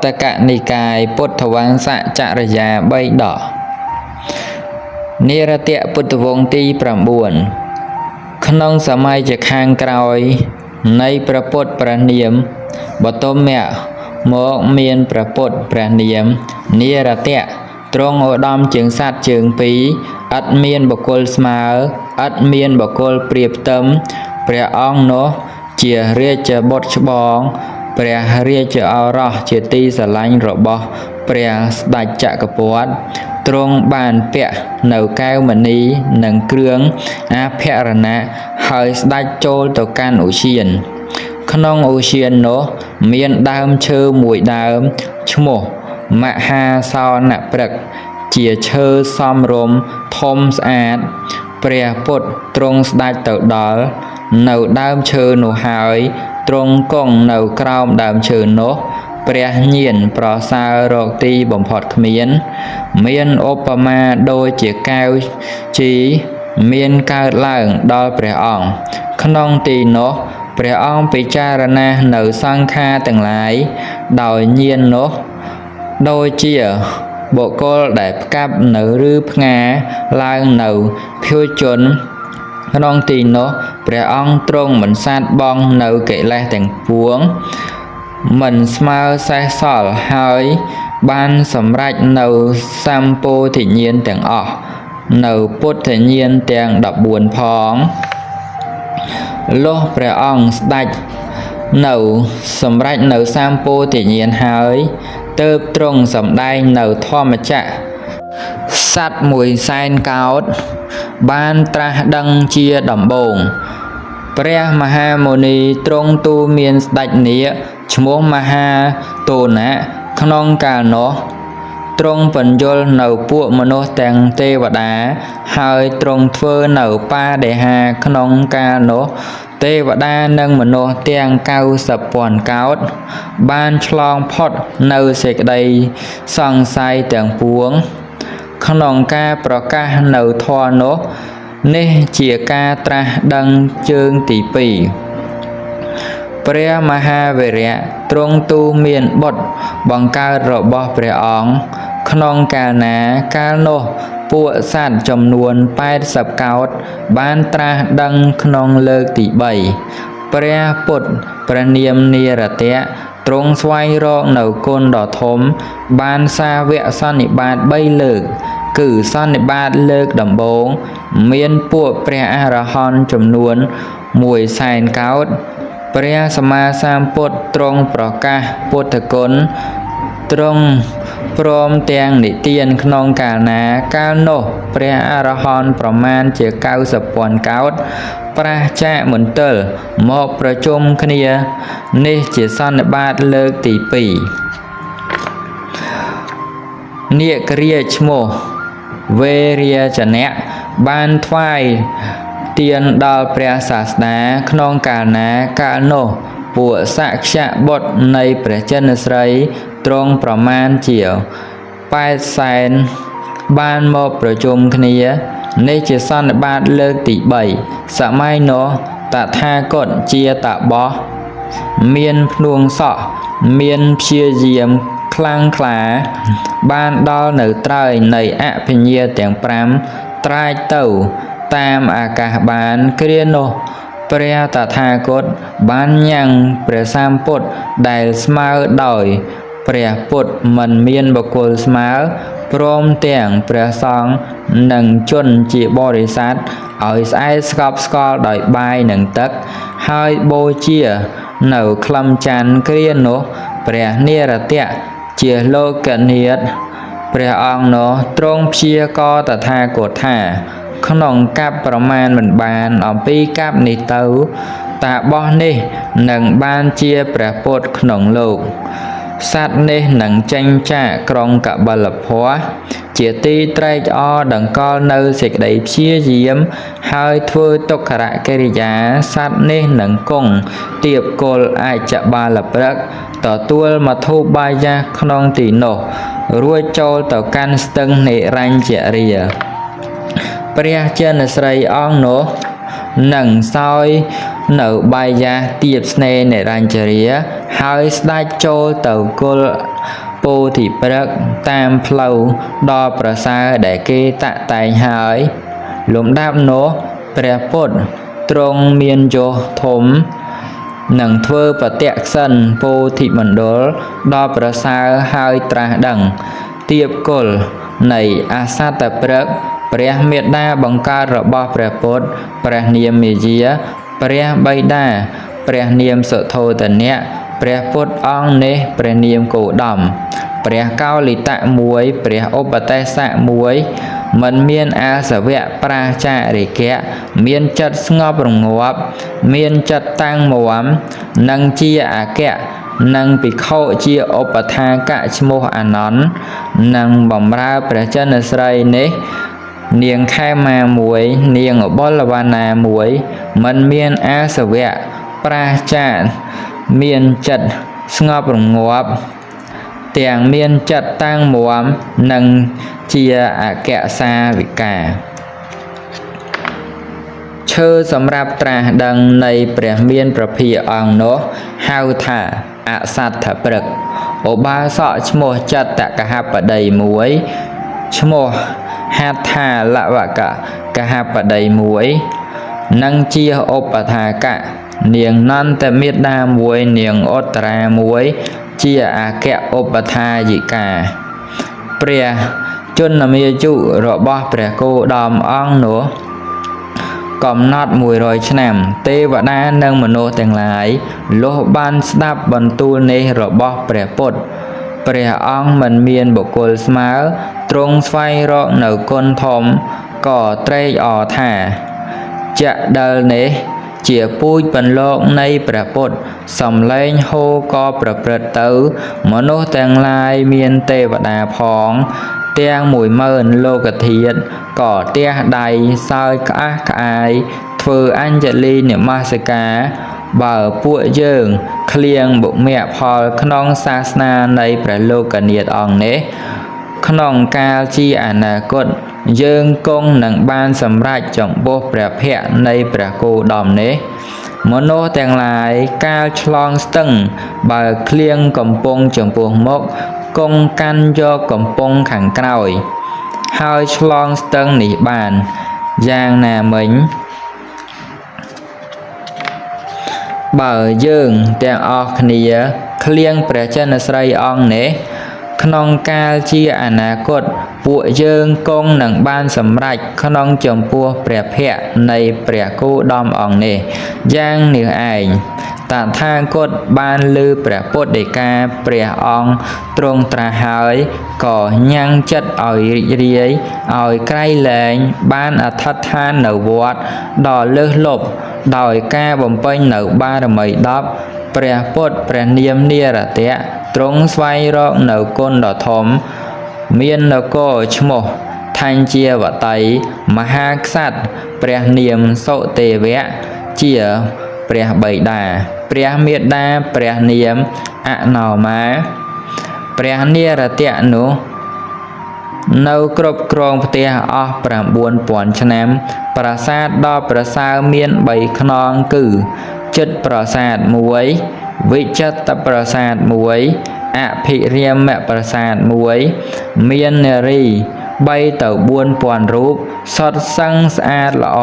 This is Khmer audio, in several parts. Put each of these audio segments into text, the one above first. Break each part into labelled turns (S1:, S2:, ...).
S1: តកនិកាយពុទ្ធវង្សចរិយា3 ដកនិរតៈពុទ្ធវង្សទី 9 ក្នុងសម័យជាខាងក្រោយនៃព្រះពុទ្ធព្រះនាមបតុមៈមកមានព្រះពុទ្ធព្រះនាមនិរតៈទ្រង់ឧត្តមជាងសត្វជើងពីរឥតមានបុគ្គលស្មើឥតមានបុគ្គលប្រៀបផ្ទឹមព្រះអង្គនោះជារាជបុត្រច្បងព្រះរាជឱរសជាទីស្រឡាញ់របស់ព្រះស្ដេចចក្រពត្តិទ្រង់បានពាក់នៅកែវមណីនិងគ្រឿងអភរណៈហើយស្ដេចចូលទៅកាន់ឧទ្យានក្នុងឧទ្យាននោះមានដើមឈើមួយដើមឈ្មោះមហាសោណព្រឹក្សជាឈើសមរម្យធំស្អាតព្រះពុទ្ធទ្រង់ស្ដេចទៅដល់នៅដើមឈើនោះហើយទ្រង់គង់នៅក្រោមដើមឈើនោះព្រះញាណប្រសើររកទីបំផុតគ្មានមានឧបមាដូចជាកែវជីមានកើតឡើងដល់ព្រះអង្គក្នុងទីនោះព្រះអង្គពិចារណានៅសង្ខារទាំងឡាយដោយញាណនោះដូចជាបុគ្គលដែលផ្កាប់នៅឬផ្ងាឡើងនៅភោជនក្នុងទីនោះព្រះអង្គទ្រង់មិនសាត់បងនៅកិលេសទាំងពួងមិនស្មើសេះសល់ហើយបានសម្រេចនៅសម្ពោធិញ្ញាណទាំងអស់នៅពុទ្ធញ្ញាណទាំង14ផងលុះព្រះអង្គស្ដេចនៅសម្រេចនៅសម្ពោធិញ្ញាណហើយទើបទ្រង់សម្ដែងនៅធម្មចក្រសត្វមួយសែនកោដ្ឋបានត្រាស់ដឹងជាដំបូងព្រះមហាមុនីទ្រង់ទូលមានស្ដេចនាគឈ្មោះមហាទោណៈក្នុងកាលនោះទ្រង់បញ្យល់នៅពួកមនុស្សទាំងទេវតាហើយទ្រង់ធ្វើនៅបដិហាក្នុងកាលនោះទេវតានិងមនុស្សទាំង90,000 កោដ្ឋបានឆ្លងផុតនៅសេចក្តីសង្ស័យទាំងពួងក្នុងការប្រកាសនៅធម៌នោះនេះជាការត្រាស់ដឹងជើងទី2ព្រះមហាវីរៈទ្រង់ទូលមានបុត្របង្កើតរបស់ព្រះអង្គក្នុងកាលណាកាលនោះពួកសត្វចំនួន80 កោដ្ឋបានត្រាស់ដឹងក្នុងលើកទី3ព្រះពុទ្ធព្រះនាមនិរតៈទ្រង់ស្វែងរកនៅគុណដ៏ធំបានសាវកសន្និបាត3លើកគឺសន្និបាតលើកដំបូងមានពួកព្រះអរហន្តចំនួន100,000 កោដ្ឋព្រះសម្មាសម្ពុទ្ធទ្រង់ប្រកាសពុទ្ធគុណទ្រង់ព្រមទាំងនិទានក្នុងកាលណាកាលនោះព្រះអរហន្តប្រមាណជា90,000 កោដ្ឋប្រះចាកមន្ទិលមកប្រជុំគ្នានេះជាសន្និបាតលើកទី2នាគរាជឈ្មោះវេរាចនៈបានថ្វាយទានដល់ព្រះសាស្តាក្នុងកាលណាកាលនោះពួកសក្យបុត្រនៃព្រះចិនស្រីទ្រង់ប្រមាណជា800,000បានមកប្រជុំគ្នានេះជាសន្និបាតលើកទី3សម័យនោះតថាគតជាតាបោះមានភ្នួងសក់មានព្យាយាមខ្លាំងក្លាបានដល់នៅត្រើយនៃអភិញ្ញាទាំង5ត្រាចទៅតាមអាកាសបានគ្រានោះព្រះតថាគតបានញ៉ាំងព្រះសម្ពុទ្ធដែលស្មើដោយព្រះពុទ្ធមិនមានបុគ្គលស្មើព្រមទាំងព្រះសង្ឃនិងជនជាបរិស័ទឲ្យស្អែកស្កប់ស្កល់ដោយបាយនិងទឹកហើយបូជានៅខ្លឹមច័ន្ទគ្រានោះព្រះនិរតៈជាលោកនាថព្រះអង្គនោះទ្រង់ព្យាករតថាគតថាក្នុងកັບប្រមាណមិនបានអំពីកັບនេះទៅតាបោះនេះនឹងបានជាព្រះពុទ្ធក្នុងលោកសត្វនេះនឹងចេញចាកក្រុងកបិលភ័ស្ត្រជាទីត្រេកអរដង្កល់នៅសេចក្តីព្យាយាមហើយធ្វើទុក្ខរកិរិយាសត្វនេះនឹងគង់ទៀបគល់អាចបាលព្រឹកទទួលមធុបាយៈក្នុងទីនោះរួចចូលទៅកាន់ស្ទឹងនិរញ្ចរាព្រះចិនស្រីអង្គនោះនឹងសោយ នៅបាយយ៉ាទៀបស្នេហ៍និរញ្ជរាហើយស្ដេចចូលទៅគល់ពោធិព្រឹក្សតាមផ្លូវដ៏ប្រសើរដែលគេតាក់តែងហើយលំដាប់នោះព្រះពុទ្ធទ្រង់មានយសធំនឹងធ្វើបទក្សិណពោធិមណ្ឌលដ៏ប្រសើរហើយត្រាស់ដឹងទៀបគល់នៃអសត្តព្រឹក្សព្រះមេត្តាបង្កើតរបស់ព្រះពុទ្ធព្រះនាមមាយាព្រះបិតាព្រះនាមសុធោទនៈព្រះពុទ្ធអង្គនេះព្រះនាមគោតមព្រះកោលិតៈមួយព្រះឧបទេសៈមួយមិនមានអាសវៈប្រាចារិកៈមានចិត្តស្ងប់រងាប់មានចិត្តតាំងមាំនិងជាអគ្គនិងភិក្ខុជាឧបថាកៈឈ្មោះអានន្ទនិងបំរើព្រះចិនស្រីនេះនាងខេមាមួយនាងអបុលវណ្ណាមួយមិនមានអាសវៈប្រាចារមានចិត្តស្ងប់រងាប់ទាំងមានចិត្តតាំងមាំនិងជាអគ្គសាវិកាឈើសម្រាប់ត្រាស់ដឹងនៃព្រះមានប្រភិអង្គនោះហៅថាអសត្តព្រឹក្សឧបាសកឈ្មោះចតកហបតីមួយឈ្មោះហដ្ឋាលវកហបតីមួយនិងជាឧបថាកៈនាងនន្តមេត្តាមួយនាងឧត្តរាមួយជាអគ្គឧបថាយិកាព្រះជន្មាយុរបស់ព្រះគោតមអង្គនោះកំណត់100ឆ្នាំទេវតានិងមនុស្សទាំងឡាយលុះបានស្ដាប់បន្ទូលនេះរបស់ព្រះពុទ្ធព្រះអង្គមិនមានបុគ្គលស្មើទ្រង់ស្វែងរកនៅគុណធំក៏ត្រេកអរថាចដិលនេះជាពូជបន្លកនៃព្រះពុទ្ធសំឡេងហូរក៏ប្រព្រឹត្តទៅមនុស្សទាំងឡាយមានទេវតាផងទាំង10000លោកធាតុក៏ទះដៃសើចក្អាស់ក្អាយធ្វើអញ្ជលីនមស្ការបើពួកយើងឃ្លៀងបុមគ្គផលក្នុងសាសនានៃព្រះលោកនាថអង្គនេះក្នុងកាលជាអនាគតយើងគង់នឹងបានសម្រេចចំពោះព្រះភ័ក្ត្រនៃព្រះគោតមនេះមនុស្សទាំងឡាយកាលឆ្លងស្ទឹងបើឃ្លៀងកំពុងចំពោះមុខគង់កាន់យកកំពុងខាងក្រោយហើយឆ្លងស្ទឹងនេះបានយ៉ាងណាមិញបើយើងទាំងអស់គ្នាឃ្លៀងព្រះចិនស្រីអង្គនេះក្នុងកាលជាអនាគតពួកយើងគង់នឹងបានសម្រេចក្នុងចំពោះព្រះភ័ក្ត្រនៃព្រះគោតមអង្គនេះយ៉ាងនេះឯងតថាគតបានឮព្រះពុទ្ធដីកាព្រះអង្គទ្រង់ត្រាស់ហើយក៏ញ៉ាំងចិត្តឲ្យរីករាយឲ្យក្រៃលែងបានអធិដ្ឋាននៅវត្តដ៏លើសលប់ដោយការបំពេញនៅបារមី10ព្រះពុទ្ធព្រះនាមនិរតៈទ្រង់ស្វែងរកនៅគុណដ៏ធំមាននគរឈ្មោះថាញ់ជាវតីមហាក្សត្រព្រះនាមសុទេវៈជាព្រះបិតាព្រះមេត្តាព្រះនាមអណោមាព្រះនិរតៈនោះនៅគ្រប់គ្រងផ្ទះអស់9000ឆ្នាំប្រាសាទដ៏ប្រសើរមាន3ខ្នងគឺចិត្តប្រាសាទ1វិចិត្រប្រាសាទ1អភិរាមប្រាសាទ1មាននារី3ទៅ4000រូបសុទ្ធសឹងស្អាតល្អ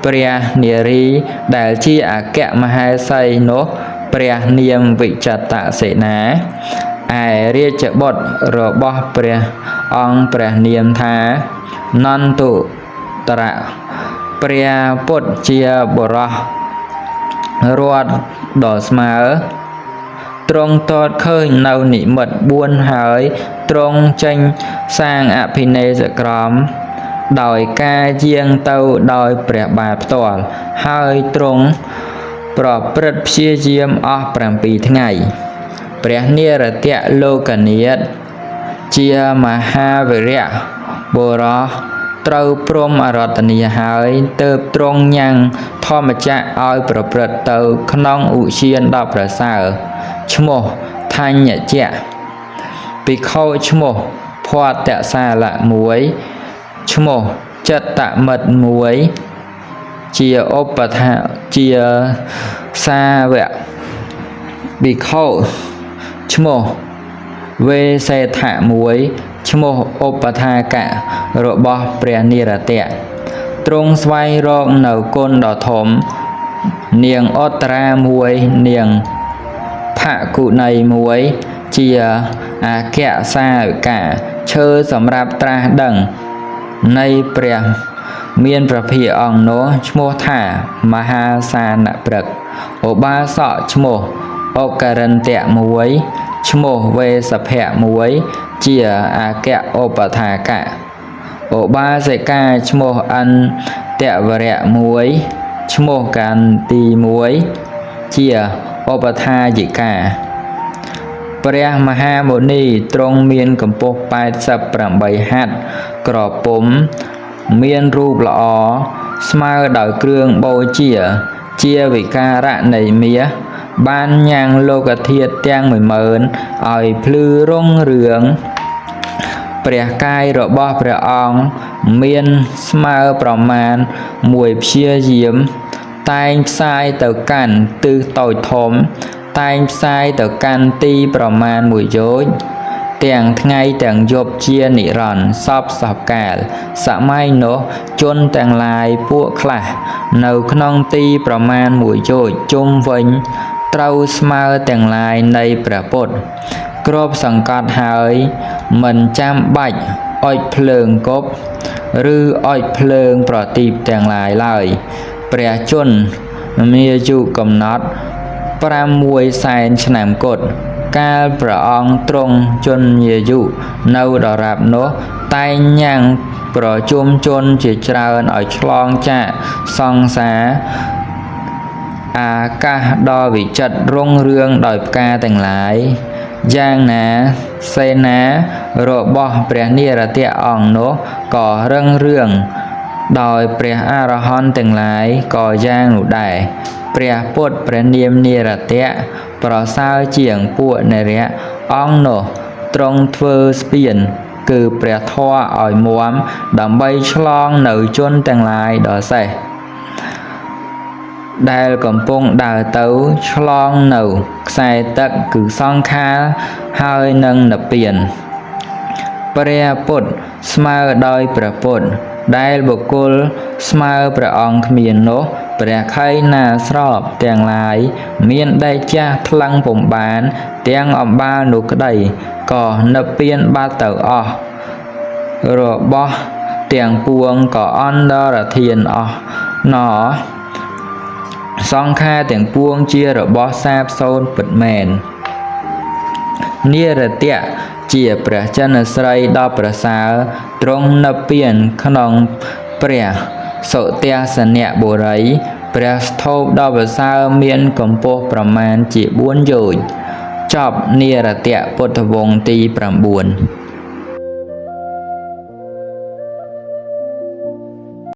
S1: ព្រះនារីដែលជាអគ្គមហេសីនោះព្រះនាមវិចិត្រសេនាឯរាជបុត្ររបស់ព្រះអង្គព្រះនាមថានន្ទុតរៈព្រះពុទ្ធជាបុរសរត់ដ៏ស្មើទ្រង់តតឃើញនៅនិមិត្ត4ហើយទ្រង់ចេញសាងអភិនេស្ក្រមដោយការយាងទៅដោយព្រះបាទផ្ទាល់ហើយទ្រង់ប្រព្រឹត្តព្យាយាមអស់7ថ្ងៃព្រះនិរតៈលោកនាថជាមហាវីរៈបុរសត្រូវព្រមអរតនីហើយទើបទ្រង់ញ៉ាំងធម្មចក្រឲ្យប្រព្រឹត្តទៅក្នុងឧទ្យានដ៏ប្រសើរឈ្មោះថាញ់ជៈភិក្ខុឈ្មោះភ័តសាលៈ1ឈ្មោះចិត្តមិត្ត1 ជាឧបថាជាសាវកបិក្ខុឈ្មោះវេសេថៈមួយឈ្មោះឧបថាកៈរបស់ព្រះនិរតៈទ្រង់ស្វែងរកនៅគុណដ៏ធំនាងឧត្តរាមួយនាងភគុណីមួយជាអគ្គសាវិកាឈើសម្រាប់ត្រាស់ដឹងនៃព្រះមានព្រះភិក្ខុអង្គនោះឈ្មោះថាមហាសានព្រឹក្សឧបាសកឈ្មោះអករិន្ទៈមួយឈ្មោះវេសភៈមួយជាអគ្គឧបថាកៈឧបាសិកាឈ្មោះអន្តវរៈមួយឈ្មោះកាន្ទីមួយជាឧបថាយិកាព្រះមហាមុនីទ្រង់មានកម្ពស់88ហត្ថក្រពុំមានរូបល្អស្មើដោយគ្រឿងបូជាវិការៈនៃមាសបានញ៉ាំងលោកធាតុទាំង10000ឲ្យភ្លឺរុងរឿងព្រះកាយរបស់ព្រះអង្គមានស្មើប្រមាណមួយព្យាយាមតែងផ្សាយទៅកាន់ទិសតូចធំតែងផ្សាយទៅកាន់ទីប្រមាណ1យោជន៍ទាំងថ្ងៃទាំងយប់ជានិរន្តរ៍សពកាលសម័យនោះជនទាំងឡាយពួកខ្លះនៅក្នុងទីប្រមាណ1យោជន៍ជុំវិញត្រូវស្មើទាំងឡាយនៃព្រះពុទ្ធគ្របសង្កត់ហើយមិនចាំបាច់អុជភ្លើងគប់ឬអុជភ្លើងប្រទីបទាំងឡាយឡើយព្រះជន្មមានអាយុកំណត់6សែនឆ្នាំគត់កាលព្រះអង្គទ្រង់ជន្មាយុនៅដរាបនោះតែងញ៉ាំងប្រជុំជនជាច្រើនឲ្យឆ្លងចាកសង្សារអាកាសដ៏វិចិត្ររុងរឿងដោយផ្កាទាំងឡាយយ៉ាងណាសេនារបស់ព្រះនិរតៈអង្គនោះក៏រឹងរឿងដោយព្រះអរហន្តទាំងឡាយក៏យ៉ាងនោះដែរព្រះពុទ្ធព្រះនាមនិរតៈប្រសើរជាងពួកនរៈអង្គនោះទ្រង់ធ្វើស្ពានគឺព្រះធម៌ឲ្យមាំដើម្បីឆ្លងនៅជនទាំងឡាយដ៏សេះដែលកំពុងដើរទៅឆ្លងនៅខ្សែទឹកគឺសង្ខារហើយនឹងនិព្វានព្រះពុទ្ធស្មើដោយព្រះពុទ្ធដែលបុគ្គលស្មើព្រះអង្គគ្មាននោះព្រះខ័យណាស្របទាំងឡាយមានដែកចាស់ថ្លឹងពំបានទាំងអំបាលនោះក្តីក៏និព្វានបាត់ទៅអស់របស់ទាំងពួងក៏អន្តរធានអស់ណោះសង្ខារទាំងពួងជារបស់សាបសូន្យពិតមែននិរតៈជាព្រះចិនស្រីដ៏ប្រសើរទ្រង់និព្វានក្នុងព្រះសុទស្សនបុរីព្រះស្ថូបដ៏ប្រសើរមានកម្ពស់ប្រមាណជា4យោជន៍ចប់និរតៈពុទ្ធវង្សទី9